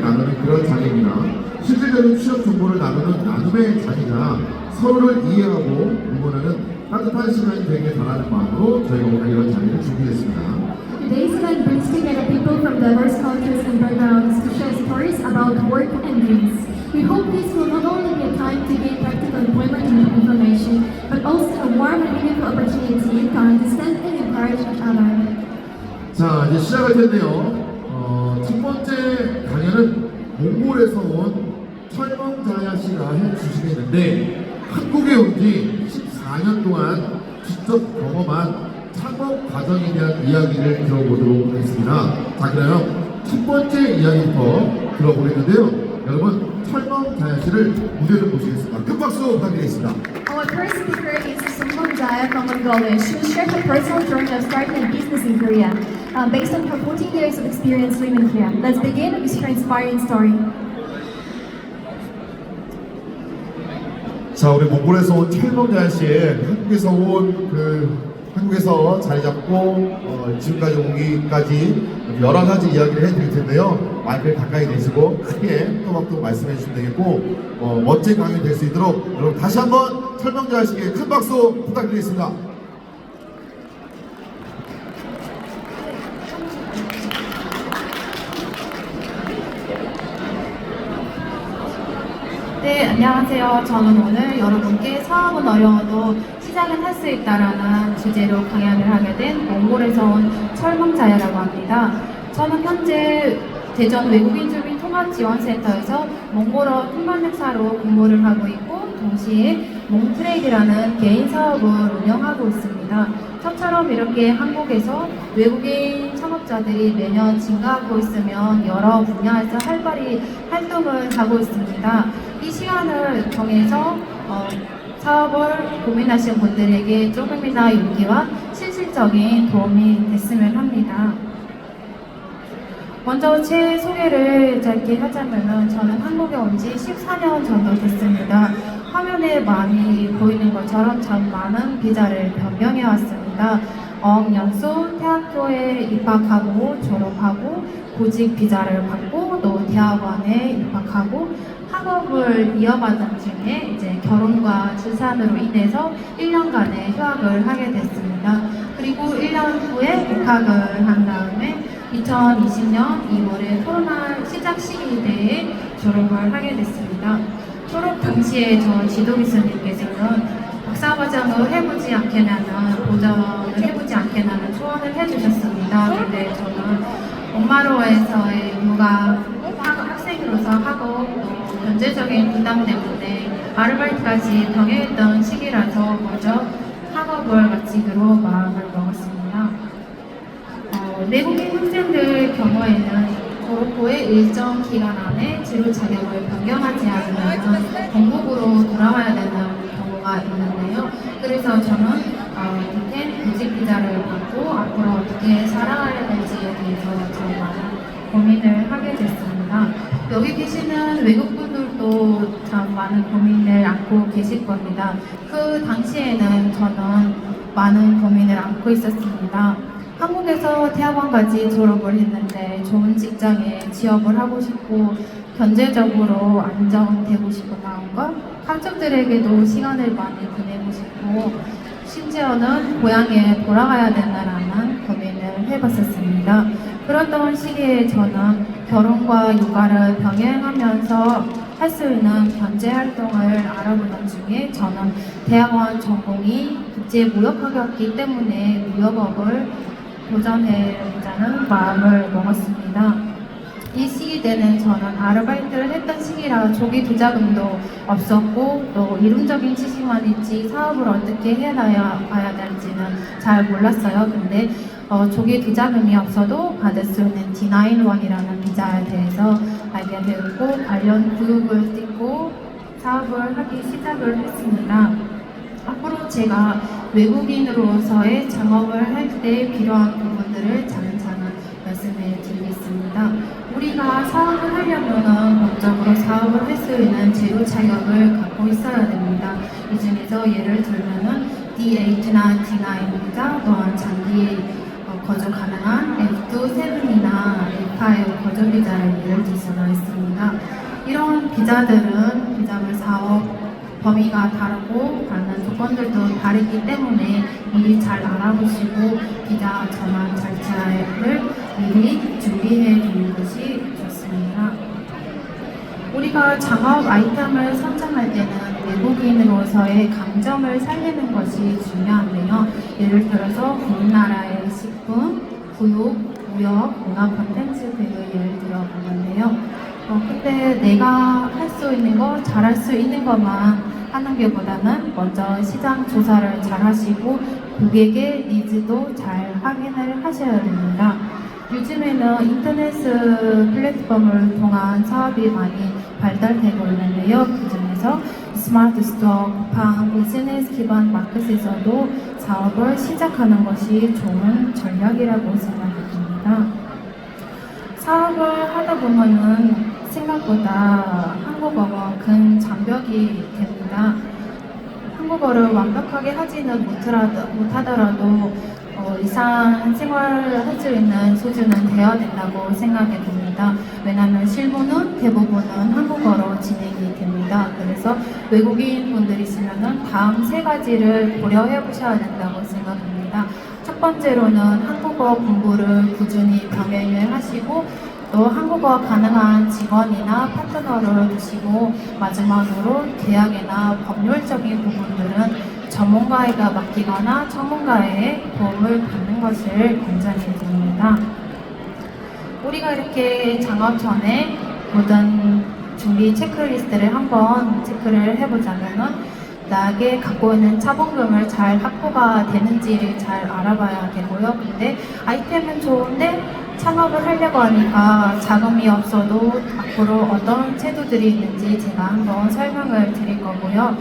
나누는 그런 자리입니다. 실질적인 취업 정보를 나누는 나눔의 자리가 서로를 이해하고 응원하는 따뜻한 시간이 되길 바라는 마음으로 저희가 오늘 이런 자리를 준비했습니다. Today's event brings together people from diverse cultures and backgrounds to share stories about work and dreams. We hope this will not only be a time to gain practical employment information, but also a warm and meaningful opportunity to understand and encourage each other. 자, 이제 시작할 텐데요. 첫 번째 강연은 몽골에서 온 철멍자야 씨가 해주시겠는데 한국에 온 지 14년 동안 직접 경험한 창업 과정에 대한 이야기를 들어보도록 하겠습니다. 자, 그럼 첫 번째 이야기부터 들어보겠는데요. 여러분, 철멍자야 씨를 무대로 모시겠습니다. 큰 박수 부탁드리겠습니다. Our first speaker is Sungwon Jaya from Mongolia. She will share her personal journey of starting a business in Korea, based on her 14 years of experience living in Korea. Let's begin with her inspiring story. 자, 우리 몽골에서 온 철멍자야 씨의 한국에서 자리 잡고 지금까지 오기까지 여러 가지 이야기를 해드릴 텐데요. 마이크를 가까이 대시고 크게 또박또 말씀해 주시면 되겠고 멋진 강연이 될 수 있도록 여러분 다시 한번 철멍자야 씨에게 큰 박수 부탁드리겠습니다. 네, 안녕하세요. 저는 오늘 여러분께 사업은 어려워도 시작은 할 수 있다라는 주제로 강연을 하게 된 몽골에서 온 철멍자야라고 합니다. 저는 현재 대전 외국인 주민 통합지원센터에서 몽골어 훈련역사로 근무를 하고 있고 동시에 몽트레이드라는 개인 사업을 운영하고 있습니다. 저처럼 이렇게 한국에서 외국인 창업자들이 매년 증가하고 있으면 여러 분야에서 활발히 활동을 하고 있습니다. 이 시간을 통해서 사업을 고민하시는 분들에게 조금이나 용기와 실질적인 도움이 됐으면 합니다. 먼저 제 소개를 짧게 하자면 저는 한국에 온 지 14년 정도 됐습니다. 화면에 많이 보이는 것처럼 참 많은 비자를 변경해 왔습니다. 어학연수, 대학교에 입학하고 졸업하고 보직 비자를 받고 또 대학원에 입학하고 학업을 이어가던 중에 이제 결혼과 출산으로 인해서 1년간의 휴학을 하게 됐습니다. 그리고 1년 후에 입학을 한 다음에 2020년 2월에 코로나 시작 시기대에 졸업을 하게 됐습니다. 졸업 당시에 저 지도교수님께서는 박사과정을 해보지 않겠냐는 도전을 해보지 않겠냐는 조언을 해주셨습니다. 근데 저는 엄마로에서의 육아 학생으로서 하고 또 경제적인 부담 때문에 아르바이트까지 병행했던 시기라서 먼저 학업을 마치기로 마음을 먹었습니다. 외국인 학생들 경우에는 졸업 후에 일정 기간 안에 진로 자격을 변경하지 않으면 본국으로 돌아와야 되는 경우가 있는데요. 그래서 저는 어떻게 보직 비자를 받고 앞으로 어떻게 살아가야 될지에 대해서 정말 고민을 하게 됐습니다. 여기 계시는 외국분들도 참 많은 고민을 안고 계실 겁니다. 그 당시에는 저는 많은 고민을 안고 있었습니다. 한국에서 대학원까지 졸업을 했는데 좋은 직장에 취업을 하고 싶고 경제적으로 안정되고 싶은 마음과 가족들에게도 시간을 많이 보내고 싶고 심지어는 고향에 돌아가야 된다라는 고민을 해봤었습니다. 그랬던 시기에 저는 결혼과 육아를 병행하면서 할 수 있는 경제 활동을 알아보던 중에 저는 대학원 전공이 국제무역학이었기 때문에 무역업을 도전해보자는 마음을 먹었습니다. 이 시기 때는 저는 아르바이트를 했던 시기라 조기 투자금도 없었고 또 이론적인 지식만 있지 사업을 어떻게 해나가야 될지는 잘 몰랐어요. 근데 조기 투자금이 없어도 받을 수 있는 D9-1이라는 비자에 대해서 알게 되었고 관련 교육을 듣고 사업을 하기 시작을 했습니다. 앞으로 제가 외국인으로서의 창업을 할 때 필요한 부분들을 차근차근 말씀해 드리겠습니다. 우리가 사업을 하려면 법적으로 사업을 할 수 있는 제도 자격을 갖고 있어야 됩니다. 이 중에서 예를 들면은 D8나 D9 비자 또한 장기 거주 가능한 F2-7이나 F5 거주 비자를 예를 들 수가 있습니다. 이런 비자들은 비자별 사업 범위가 다르고 받는 조건들도 다르기 때문에 미리 잘 알아보시고 비자 전환 절차를 미리 준비해 두는 것이 좋습니다. 우리가 창업 아이템을 선정할 때는 외국인으로서의 강점을 살리는 것이 중요한데요. 예를 들어서 우리나라의 식품, 교육, 무역, 문화 콘텐츠 등을 예를 들어 보는데요. 근데 내가 할 수 있는 거, 잘할 수 있는 것만 하는 게보다는 먼저 시장 조사를 잘 하시고 고객의 니즈도 잘 확인을 하셔야 됩니다. 요즘에는 인터넷 플랫폼을 통한 사업이 많이 발달되고 있는데요. 그 중에서 스마트 스토어, 쿠팡, 비즈니스 기반 마켓에서도 사업을 시작하는 것이 좋은 전략이라고 생각합니다. 사업을 하다 보면은 생각보다 한국어가 큰 장벽이 됩니다. 한국어를 완벽하게 하지는 못하더라도 일상생활을 할 수 있는 수준은 되어야 된다고 생각이 듭니다. 왜냐하면 실무는 대부분은 한국어로 진행이 됩니다. 그래서 외국인 분들이시면 다음 세 가지를 고려해 보셔야 된다고 생각합니다. 첫 번째로는 한국어 공부를 꾸준히 병행을 하시고 또 한국어 가능한 직원이나 파트너를 두시고 마지막으로 계약이나 법률적인 부분들은 전문가에게 맡기거나 전문가의 도움을 받는 것을 권장해 드립니다. 우리가 이렇게 창업 전에 모든 준비 체크리스트를 한번 체크를 해보자면은 나에게 갖고 있는 자본금을 잘 확보가 되는지를 잘 알아봐야 되고요. 근데 아이템은 좋은데 창업을 하려고 하니까 자금이 없어도 앞으로 어떤 제도들이 있는지 제가 한번 설명을 드릴 거고요.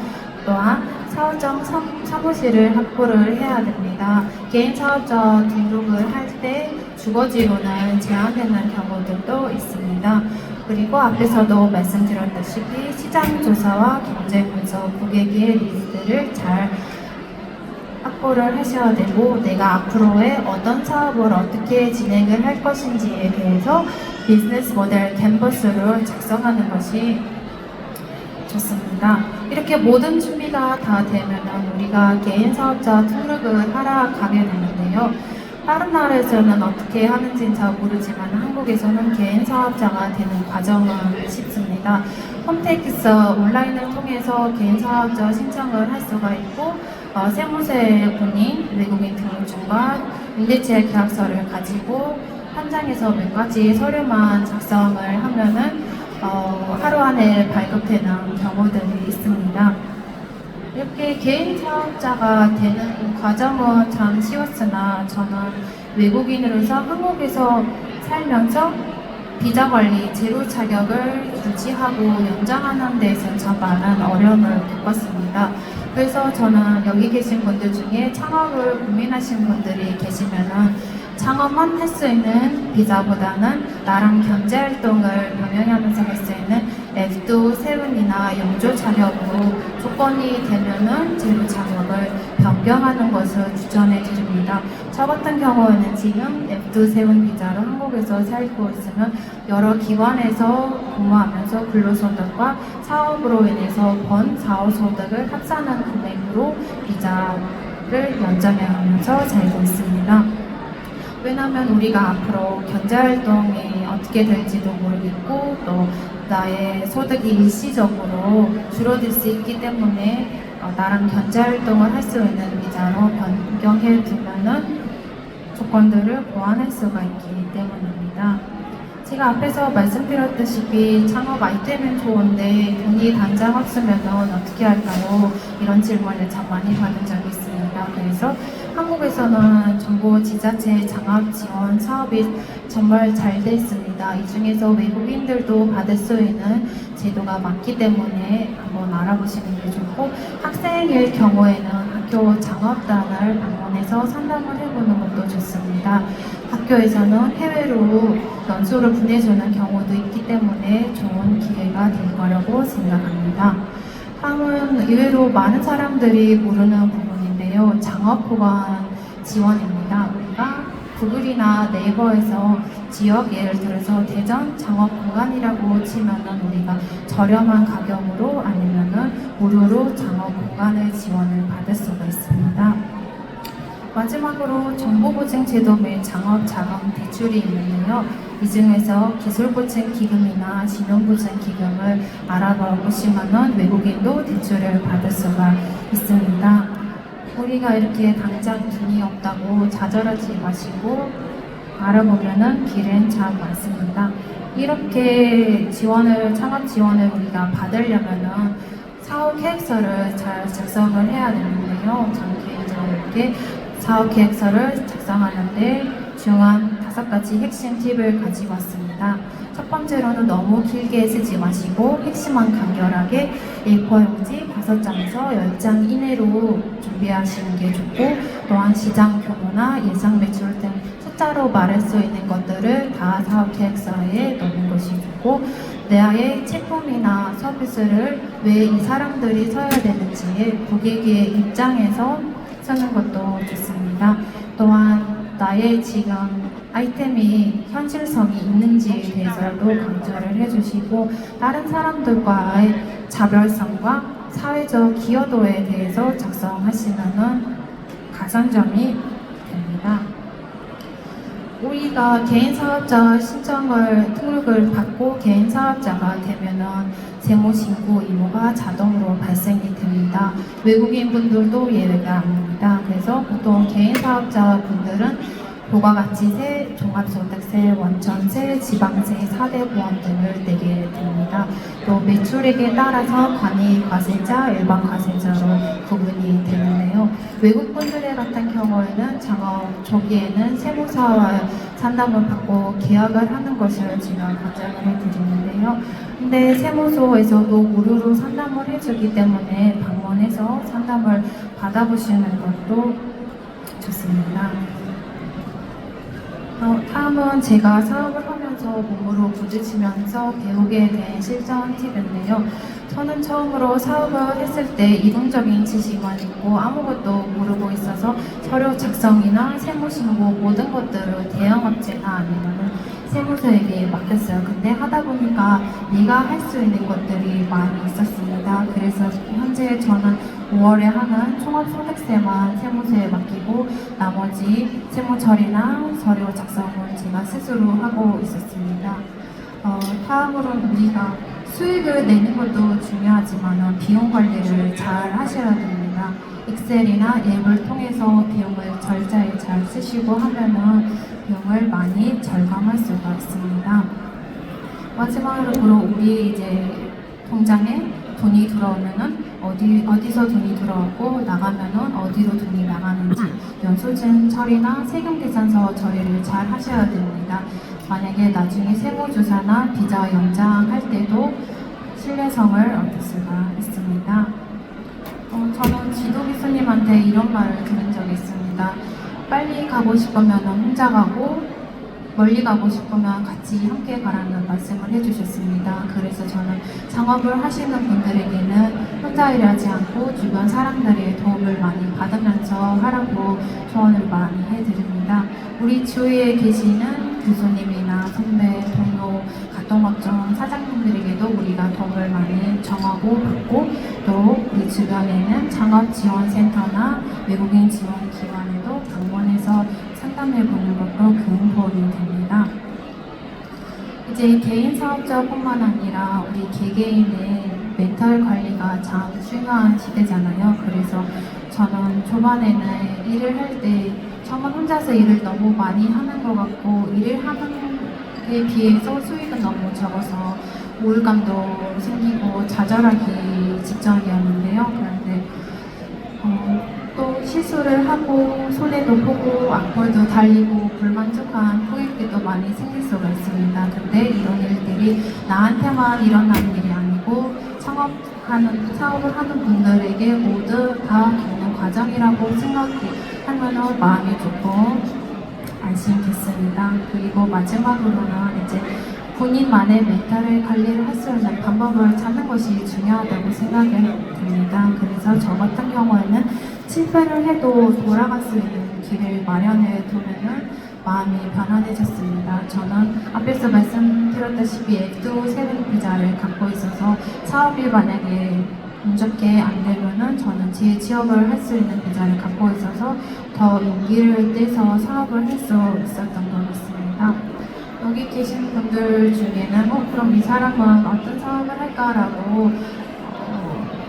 또한 사업장 사무실을 확보를 해야 됩니다. 개인 사업자 등록을 할 때 주거지로는 제한되는 경우들도 있습니다. 그리고 앞에서도 말씀드렸다시피 시장 조사와 경제 분석, 고객의 리스트를 잘 확보를 하셔야 되고 내가 앞으로의 어떤 사업을 어떻게 진행을 할 것인지에 대해서 비즈니스 모델 캔버스를 작성하는 것이 좋습니다. 이렇게 모든 준비가 다 되면 우리가 개인 사업자 등록을 하러 가게 되는데요. 다른 나라에서는 어떻게 하는지는 잘 모르지만 한국에서는 개인 사업자가 되는 과정은 쉽습니다. 홈택스 온라인을 통해서 개인 사업자 신청을 할 수가 있고 세무서에 본인, 외국인 등록증과 임대차 계약서를 가지고 현장에서 몇 가지 서류만 작성을 하면은 하루 안에 발급되는 경우들이 있습니다. 이렇게 개인 사업자가 되는 과정은 참 쉬웠으나 저는 외국인으로서 한국에서 살면서 비자 관리, 제로 자격을 유지하고 연장하는 데서 참 많은 어려움을 겪었습니다. 그래서 저는 여기 계신 분들 중에 창업을 고민하신 분들이 계시면은 창업만 할 수 있는 비자보다는 나랑 경제 활동을 병행하면서 할 수 있는 F2-7이나 영조 자격으로 조건이 되면은 제로 자격을 변경하는 것을 추천해 드립니다. 저 같은 경우에는 지금 F2-7 비자로 한국에서 살고 있으면 여러 기관에서 근무하면서 근로소득과 사업으로 인해서 번 사업소득을 합산한 금액으로 비자를 연장하면서 살고 있습니다. 왜냐하면 우리가 앞으로 경제활동이 어떻게 될지도 모르겠고 또 나의 소득이 일시적으로 줄어들 수 있기 때문에 나랑 경제활동을 할 수 있는 비자로 변경해 두면은 조건들을 보완할 수가 있기 때문입니다. 제가 앞에서 말씀드렸다시피 창업 아이템은 좋은데 돈이 당장 없으면 어떻게 할까요? 이런 질문을 참 많이 받은 적이 있습니다. 그래서 한국에서는 정부 지자체 장학 지원 사업이 정말 잘 돼 있습니다. 이 중에서 외국인들도 받을 수 있는 제도가 많기 때문에 한번 알아보시는 게 좋고 학생일 경우에는 학교 장학단을 방문해서 상담을 해보는 것도 좋습니다. 학교에서는 해외로 연수를 보내주는 경우도 있기 때문에 좋은 기회가 될 거라고 생각합니다. 다음은 의외로 많은 사람들이 모르는 부분인데요. 장학보관 지원입니다. 우리가 구글이나 네이버에서 지역 예를 들어서 대전 창업 공간이라고 치면은 우리가 저렴한 가격으로 아니면은 무료로 창업 공간의 지원을 받을 수가 있습니다. 마지막으로 정보보증제도 및 창업자금 대출이 있는데요. 이 중에서 기술보증기금이나 신용보증기금을 알아보시면 외국인도 대출을 받을 수가 있습니다. 우리가 이렇게 당장 돈이 없다고 좌절하지 마시고 알아보면은 길은 참 많습니다. 이렇게 창업 지원을 우리가 받으려면은 사업 계획서를 잘 작성을 해야 되는데요. 저는 개인적으로 이렇게 사업 계획서를 작성하는데 중요한 5가지 핵심 팁을 가지고 왔습니다. 첫 번째로는 너무 길게 쓰지 마시고 핵심만 간결하게 A4 용지 5장에서 10장 이내로 준비하시는 게 좋고, 또한 시장 규모나 예상 매출 등 숫자로 말할 수 있는 것들을 다 사업 계획서에 넣는 것이 좋고, 나의 제품이나 서비스를 왜 이 사람들이 써야 되는지 고객의 입장에서 쓰는 것도 좋습니다. 또한 나의 지금 아이템이 현실성이 있는지에 대해서도 강조를 해주시고, 다른 사람들과의 차별성과 사회적 기여도에 대해서 작성하시면은 가산점이 됩니다. 우리가 개인 사업자 등록을 받고 개인 사업자가 되면은 세무신고 의무가 자동으로 발생이 됩니다. 외국인 분들도 예외가 아닙니다. 그래서 보통 개인 사업자 분들은 부가가치세, 종합소득세, 원천세, 지방세, 4대 보험 등을 내게 됩니다. 또 매출액에 따라서 관이과세자, 일반과세자로 구분이 되는데요. 외국분들 같은 경우에는 창업 초기에는 세무사와 상담을 받고 계약을 하는 것을 제가 권장을 해드리는데요. 근데 세무소에서도 무료로 상담을 해주기 때문에 방문해서 상담을 받아보시는 것도 좋습니다. 다음은 제가 사업을 하면서 몸으로 부딪히면서 배우게 된 실전 팁인데요. 저는 처음으로 사업을 했을 때 이론적인 지식만 있고 아무것도 모르고 있어서 서류 작성이나 세무신고 모든 것들을 대형업체나 아니면 세무서에게 맡겼어요. 근데 하다 보니까 내가 할 수 있는 것들이 많이 있었습니다. 그래서 현재 저는 5월에 하는 종합소득세만 세무서에 맡기고 나머지 세무처리나 서류 작성은 제가 스스로 하고 있었습니다. 다음으로 우리가 수익을 내는 것도 중요하지만 비용 관리를 잘 하셔야 됩니다. 엑셀이나 앱을 통해서 비용을 절차에 잘 쓰시고 하면은 비용을 많이 절감할 수가 있습니다. 마지막으로 우리 이제 통장에 돈이 들어오면은 어디서 돈이 들어오고 나가면은 어디로 돈이 나가는지 연소증 처리나 세금 계산서 처리를 잘 하셔야 됩니다. 만약에 나중에 세무조사나 비자 연장할 때도 신뢰성을 얻을 수가 있습니다. 저는 지도 교수님한테 이런 말을 들은 적이 있습니다. 빨리 가고 싶으면 혼자 가고 멀리 가고 싶으면 같이 함께 가라는 말씀을 해주셨습니다. 그래서 저는 창업을 하시는 분들에게는 혼자 일하지 않고 주변 사람들의 도움을 많이 받으면서 하라고 조언을 많이 해드립니다. 우리 주위에 계시는 교수님이나 선배, 동료, 가동업종 사장님들에게도 우리가 도움을 많이 정하고 받고, 또 우리 주변에는 창업지원센터나 외국인 지원기관에도 방문해서 상담해보는 것도 큰 도움이 됩니다. 이제 개인 사업자뿐만 아니라 우리 개개인의 멘탈 관리가 참 중요한 시대잖아요. 그래서 저는 초반에는 일을 할 때 저만 혼자서 일을 너무 많이 하는 것 같고 일을 하는 에 비해서 수익은 너무 적어서 우울감도 생기고 좌절하기 직전이었는데요. 그런데 또 실수를 하고 손해도 보고 악플도 달리고 불만족한 고객들도 많이 생길 수가 있습니다. 근데 이런 일들이 나한테만 일어나는 일이 아니고 사업을 하는 분들에게 모두 다 겪는 과정이라고 생각하면 마음이 조금 안심됐습니다. 그리고 마지막으로는 이제 본인만의 멘탈 관리를 할 수 있는 방법을 찾는 것이 중요하다고 생각이 듭니다. 그래서 저 같은 경우에는 실패를 해도 돌아갈 수 있는 길을 마련해 두면은 마음이 편안해졌습니다. 저는 앞에서 말씀드렸다시피 F2 비자를 갖고 있어서 사업이 만약에 운 좋게 안 되면은 저는 재취업을 할 수 있는 비자를 갖고 있어서 더 용기를 내서 사업을 할 수 있었던 것 같습니다. 여기 계신 분들 중에는 그럼 이 사람은 어떤 사업을 할까라고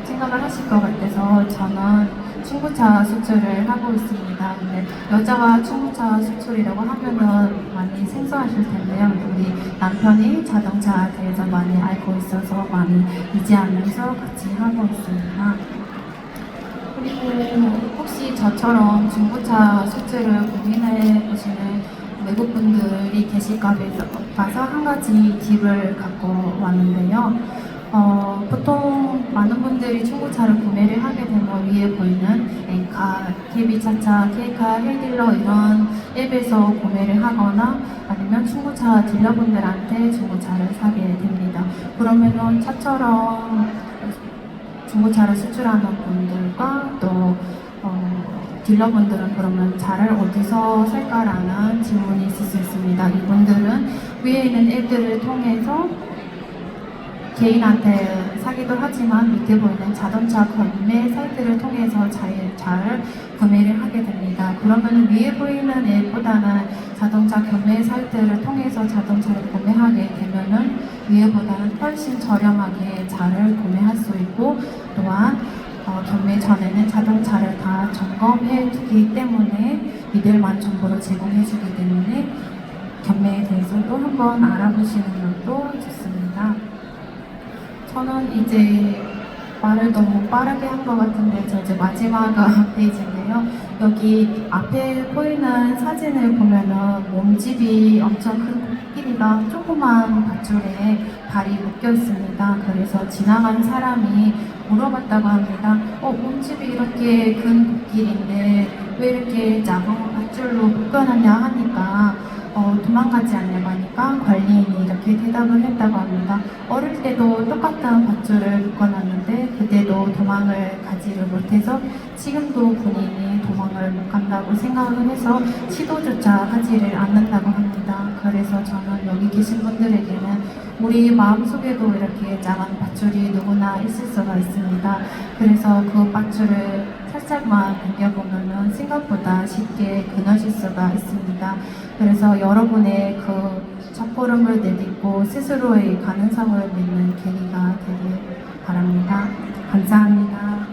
생각을 하실 것 같아서 저는 중고차 수출을 하고 있습니다. 근데 여자가 중고차 수출이라고 하면은 많이 생소하실 텐데요. 우리 남편이 자동차에 대해서 많이 알고 있어서 많이 이지하면서 같이 하고 있습니다. 그리고 혹시 저처럼 중고차 수출을 고민해 보시는 외국분들이 계실까 봐서 한 가지 팁을 갖고 왔는데요. 보통 많은 분들이 중고차를 구매를 하게 되면 위에 보이는 엔카, KB차차, K카, 헬딜러 이런 앱에서 구매를 하거나 아니면 중고차 딜러분들한테 중고차를 사게 됩니다. 그러면은 차처럼 중고차를 수출하는 분들과 또 딜러분들은 그러면 차를 어디서 살까라는 질문이 있을 수 있습니다. 이분들은 위에 있는 앱들을 통해서 개인한테 사기도 하지만 밑에 보이는 자동차 구매 사이트를 통해서 차를 구매를 하게 됩니다. 그러면 위에 보이는 앱보다는 자동차 구매 사이트를 통해서 자동차를 구매하게 되면은 위에보다는 훨씬 저렴하게 차를 구매할 수 있고 또한 경매 전에는 자동차를 다 점검해 두기 때문에 믿을만 정보를 제공해 주기 때문에 경매에 대해서도 한번 알아보시는 것도 좋습니다. 저는 이제 말을 너무 빠르게 한 것 같은데 저 이제 마지막 페이지인데요. 여기 앞에 보이는 사진을 보면은 몸집이 엄청 큰 코끼리가 조그만 밧줄에 발이 묶여 있습니다. 그래서 지나간 사람이 물어봤다고 합니다. 몸집이 이렇게 큰 코끼리인데 왜 이렇게 작은 밧줄로 묶여놨냐 하니까 도망가지 않냐고 하니까 관리인이 이렇게 대답을 했다고 합니다. 어릴 때도 똑같은 밧줄을 묶어놨는데 그때도 도망을 가지를 못해서 지금도 본인이 도망을 못 간다고 생각을 해서 시도조차 하지를 않는다고 합니다. 그래서 저는 여기 계신 분들에게는 우리 마음속에도 이렇게 작은 밧줄이 누구나 있을 수가 있습니다. 그래서 그 밧줄을 살짝만 당겨보면 생각보다 쉽게 끊어질 수가 있습니다. 그래서 여러분의 그 첫걸음을 내딛고 스스로의 가능성을 믿는 계기가 되길 바랍니다. 감사합니다.